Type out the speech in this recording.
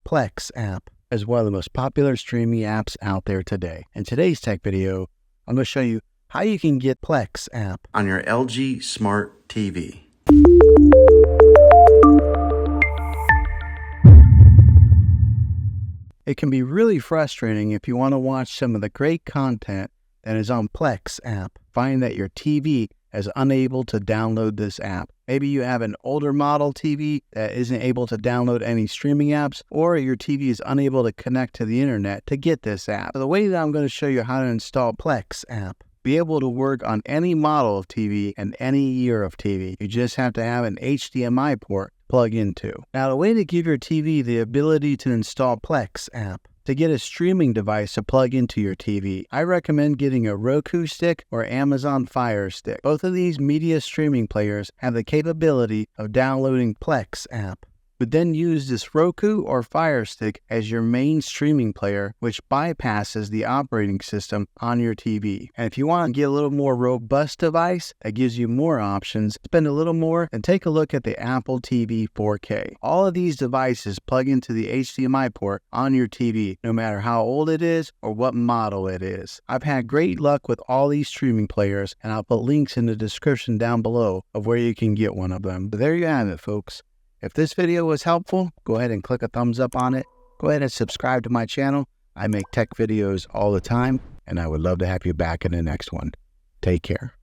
Plex App as one of the most popular streaming apps out there today. In today's tech video, I'm going to show you how you can get Plex App on your LG Smart TV. It can be really frustrating if you want to watch some of the great content that is on Plex App. Find that your TV is unable to download this app. Maybe you have an older model TV that isn't able to download any streaming apps, or your TV is unable to connect to the internet to get this app. So the way that I'm going to show you how to install Plex App, be able to work on any model of TV and any year of TV. You just have to have an HDMI port plug into. Now, the way to give your TV the ability to install Plex App, to get a streaming device to plug into your TV, I recommend getting a Roku stick or Amazon Fire Stick. Both of these media streaming players have the capability of downloading Plex App. But then use this Roku or Fire Stick as your main streaming player, which bypasses the operating system on your TV. And if you want to get a little more robust device that gives you more options, spend a little more, and take a look at the Apple TV 4K. All of these devices plug into the HDMI port on your TV, no matter how old it is or what model it is. I've had great luck with all these streaming players, and I'll put links in the description down below of where you can get one of them. But there you have it, folks. If this video was helpful, go ahead and click a thumbs up on it. Go ahead and subscribe to my channel. I make tech videos all the time, and I would love to have you back in the next one. Take care.